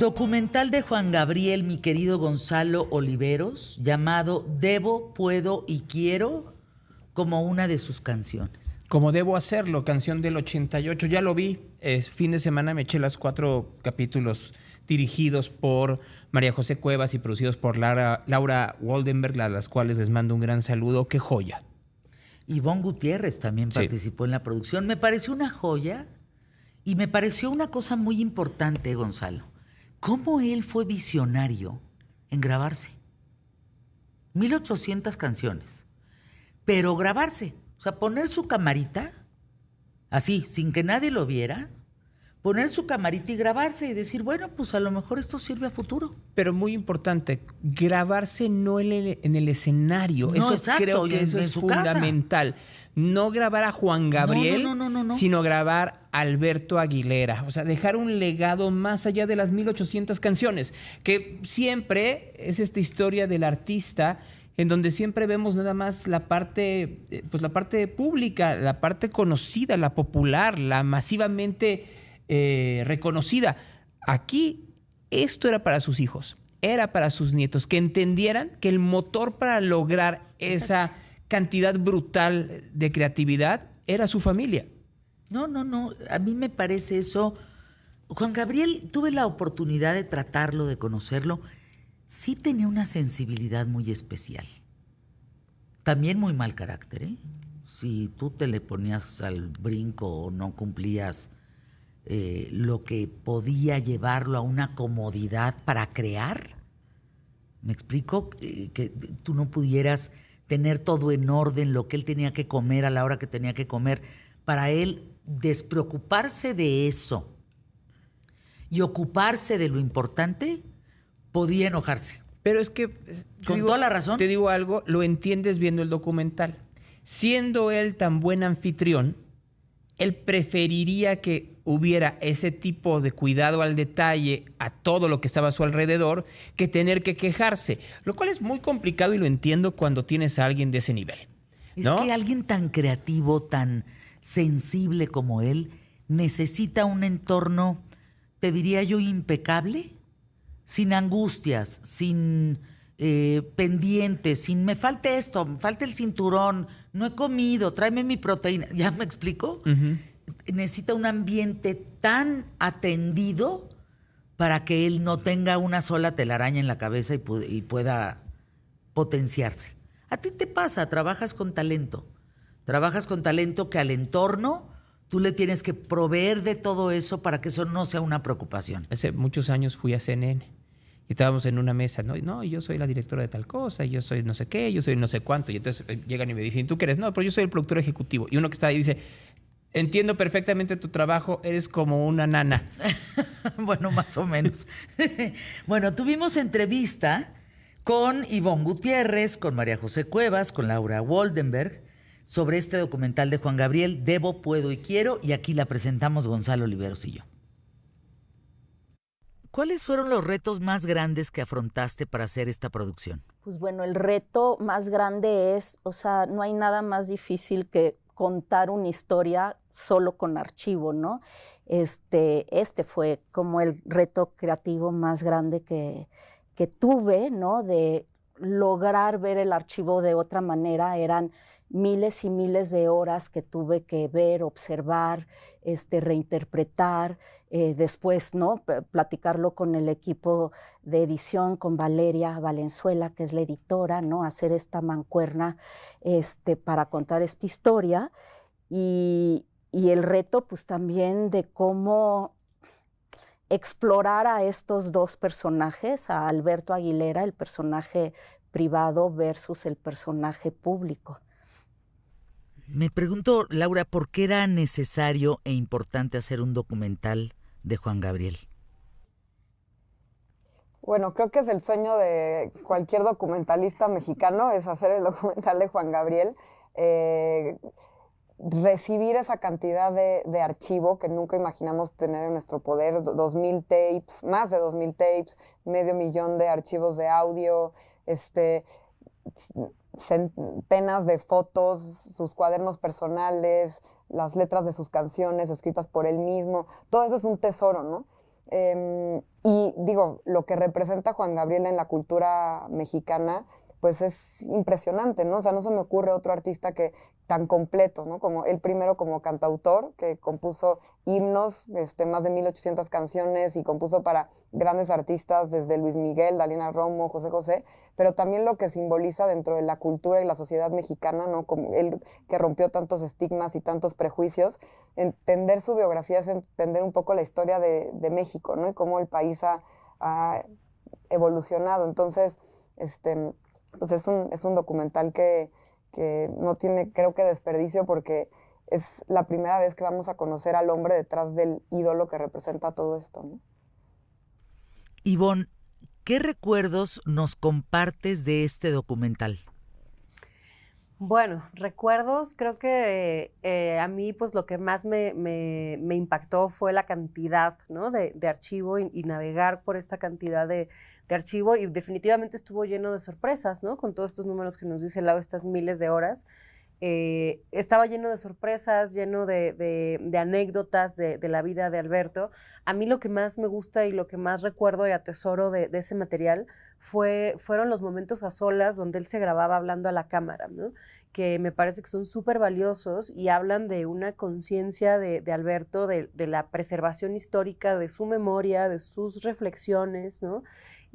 Documental de Juan Gabriel, mi querido Gonzalo Oliveros, llamado Debo, Puedo y Quiero, como una de sus canciones. Como debo hacerlo, canción del 88. Ya lo vi, fin de semana me eché las 4 capítulos dirigidos por María José Cuevas y producidos por Laura Waldenberg, a las cuales les mando un gran saludo. ¡Qué joya! Ivonne Gutiérrez también participó en la producción. Me pareció una joya y me pareció una cosa muy importante, Gonzalo. Cómo él fue visionario en grabarse. 1800 canciones. Pero grabarse, o sea, poner su camarita, así, sin que nadie lo viera, poner su camarita y grabarse y decir, bueno, pues a lo mejor esto sirve a futuro. Pero muy importante, grabarse no en el escenario. No, eso exacto, creo que eso en es su fundamental. Casa. No grabar a Juan Gabriel, no. sino grabar a Alberto Aguilera. O sea, dejar un legado más allá de las 1800 canciones, que siempre es esta historia del artista en donde siempre vemos nada más la parte, pues la parte pública, la parte conocida, la popular, la masivamente reconocida. Aquí esto era para sus hijos, era para sus nietos, que entendieran que el motor para lograr esa cantidad brutal de creatividad era su familia. No, a mí me parece eso. Juan Gabriel, tuve la oportunidad de tratarlo, de conocerlo. Sí tenía una sensibilidad muy especial. También muy mal carácter, ¿eh? Si tú te le ponías al brinco o no cumplías lo que podía llevarlo a una comodidad para crear. ¿Me explico? Que tú no pudieras tener todo en orden, lo que él tenía que comer a la hora que tenía que comer. Para él, despreocuparse de eso y ocuparse de lo importante, podía enojarse. Pero es que... Con toda la razón. Te digo algo, lo entiendes viendo el documental. Siendo él tan buen anfitrión, él preferiría que hubiera ese tipo de cuidado al detalle a todo lo que estaba a su alrededor que tener que quejarse, lo cual es muy complicado y lo entiendo cuando tienes a alguien de ese nivel, ¿no? Es que alguien tan creativo, tan sensible como él, necesita un entorno, te diría yo, impecable, sin angustias, sin pendientes, sin me falte esto, me falta el cinturón, no he comido, tráeme mi proteína. ¿Ya me explico? Necesita un ambiente tan atendido para que él no tenga una sola telaraña en la cabeza y pueda potenciarse. A ti te pasa, trabajas con talento que al entorno tú le tienes que proveer de todo eso para que eso no sea una preocupación. Hace muchos años fui a CNN y estábamos en una mesa, no, yo soy la directora de tal cosa, yo soy no sé qué, yo soy no sé cuánto, y entonces llegan y me dicen, ¿tú qué eres? No, pero yo soy el productor ejecutivo. Y uno que está ahí dice, entiendo perfectamente tu trabajo, eres como una nana. Bueno, más o menos. Bueno, tuvimos entrevista con Ivonne Gutiérrez, con María José Cuevas, con Laura Waldenberg, sobre este documental de Juan Gabriel, Debo, Puedo y Quiero, y aquí la presentamos Gonzalo Oliveros y yo. ¿Cuáles fueron los retos más grandes que afrontaste para hacer esta producción? Pues bueno, el reto más grande es, o sea, no hay nada más difícil que contar una historia solo con archivo, ¿no? Este fue como el reto creativo más grande que tuve, ¿no? De lograr ver el archivo de otra manera. Eran miles y miles de horas que tuve que ver, observar, reinterpretar, después, ¿no? Platicarlo con el equipo de edición, con Valeria Valenzuela, que es la editora, ¿no? Hacer esta mancuerna para contar esta historia. Y el reto, pues también de cómo explorar a estos dos personajes, a Alberto Aguilera, el personaje privado versus el personaje público. Me pregunto, Laura, ¿por qué era necesario e importante hacer un documental de Juan Gabriel? Bueno, creo que es el sueño de cualquier documentalista mexicano, es hacer el documental de Juan Gabriel. Recibir esa cantidad de archivo que nunca imaginamos tener en nuestro poder, 2,000 tapes, más de 2,000 tapes, 500,000 de archivos de audio, centenas de fotos, sus cuadernos personales, las letras de sus canciones escritas por él mismo, todo eso es un tesoro, ¿no? Y digo, lo que representa Juan Gabriel en la cultura mexicana, pues es impresionante, ¿no? O sea, no se me ocurre otro artista que tan completo, ¿no? Como él primero como cantautor, que compuso himnos, más de 1800 canciones y compuso para grandes artistas desde Luis Miguel, Daliana Romo, José José, pero también lo que simboliza dentro de la cultura y la sociedad mexicana, ¿no? Como él que rompió tantos estigmas y tantos prejuicios. Entender su biografía es entender un poco la historia de México, ¿no? Y cómo el país ha evolucionado. Entonces, pues es un documental que no tiene, creo que, desperdicio, porque es la primera vez que vamos a conocer al hombre detrás del ídolo que representa todo esto, ¿no? Ivonne, ¿qué recuerdos nos compartes de este documental? Bueno, recuerdos, creo que a mí pues lo que más me impactó fue la cantidad, ¿no? de archivo y navegar por esta cantidad de archivo, y definitivamente estuvo lleno de sorpresas, ¿no? Con todos estos números que nos dice Lau, estas miles de horas. Estaba lleno de sorpresas, lleno de anécdotas de la vida de Alberto. A mí lo que más me gusta y lo que más recuerdo y atesoro de ese material fueron los momentos a solas donde él se grababa hablando a la cámara, ¿no? Que me parece que son súper valiosos y hablan de una conciencia de Alberto, de la preservación histórica de su memoria, de sus reflexiones, ¿no?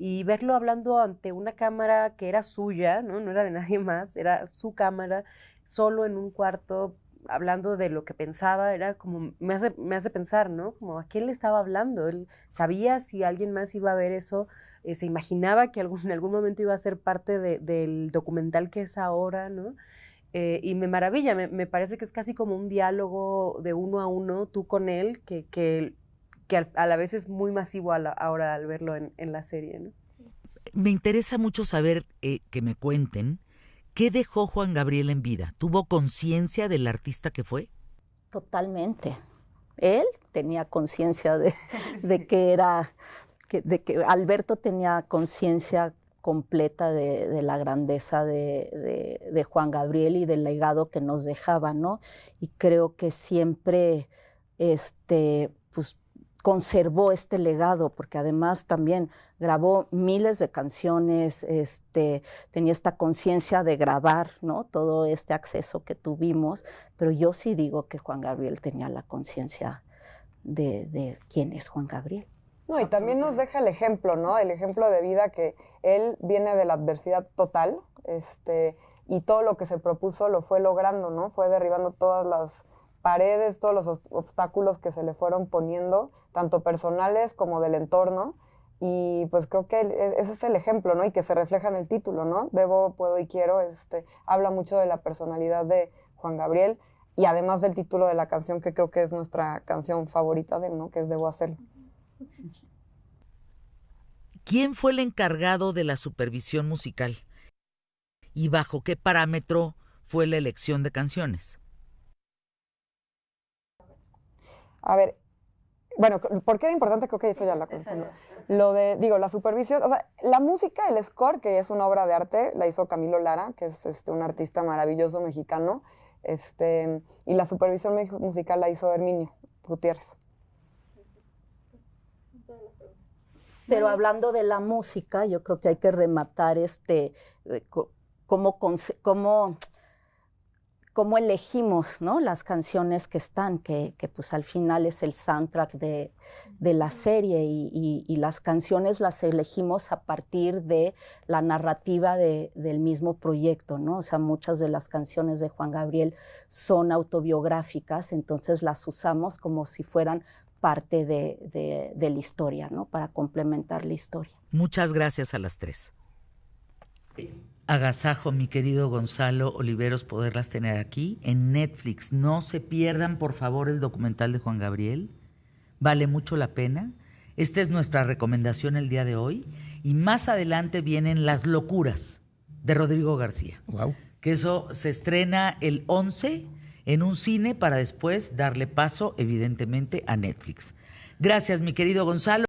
Y verlo hablando ante una cámara que era suya, ¿no? No era de nadie más, era su cámara, solo en un cuarto, hablando de lo que pensaba, era como, me hace pensar, ¿no? Como, ¿a quién le estaba hablando? Él sabía si alguien más iba a ver eso, se imaginaba que en algún momento iba a ser parte del documental que es ahora, ¿no? Y me maravilla, me parece que es casi como un diálogo de uno a uno, tú con él, que a la vez es muy masivo ahora al verlo en la serie, ¿no? Me interesa mucho saber que me cuenten qué dejó Juan Gabriel en vida. ¿Tuvo conciencia del artista que fue? Totalmente. Él tenía conciencia de que de que Alberto tenía conciencia completa de la grandeza de Juan Gabriel y del legado que nos dejaba, ¿no? Y creo que siempre pues, conservó este legado, porque además también grabó miles de canciones, tenía esta conciencia de grabar, ¿no? Todo este acceso que tuvimos, pero yo sí digo que Juan Gabriel tenía la conciencia de quién es Juan Gabriel. No, y también nos deja el ejemplo, ¿no? El ejemplo de vida, que él viene de la adversidad total, y todo lo que se propuso lo fue logrando, ¿no? Fue derribando todas las paredes, todos los obstáculos que se le fueron poniendo, tanto personales como del entorno, y pues creo que ese es el ejemplo, ¿no? Y que se refleja en el título, ¿no? Debo, puedo y quiero, habla mucho de la personalidad de Juan Gabriel, y además del título de la canción, que creo que es nuestra canción favorita de él, ¿no? Que es Debo hacerlo. ¿Quién fue el encargado de la supervisión musical? ¿Y bajo qué parámetro fue la elección de canciones? A ver, bueno, ¿por qué era importante? Creo que eso ya la conté. Lo de, la supervisión, o sea, la música, el score, que es una obra de arte, la hizo Camilo Lara, que es un artista maravilloso mexicano, y la supervisión musical la hizo Herminio Gutiérrez. Pero hablando de la música, yo creo que hay que rematar cómo elegimos, ¿no? Las canciones que están, que pues al final es el soundtrack de la serie, y las canciones las elegimos a partir de la narrativa del mismo proyecto, ¿no? O sea, muchas de las canciones de Juan Gabriel son autobiográficas, entonces las usamos como si fueran parte de la historia, ¿no? Para complementar la historia. Muchas gracias a las tres. Agasajo, mi querido Gonzalo Oliveros, poderlas tener aquí en Netflix. No se pierdan, por favor, el documental de Juan Gabriel. Vale mucho la pena. Esta es nuestra recomendación el día de hoy. Y más adelante vienen Las locuras de Rodrigo García. Wow. Que eso se estrena el 11 en un cine para después darle paso, evidentemente, a Netflix. Gracias, mi querido Gonzalo.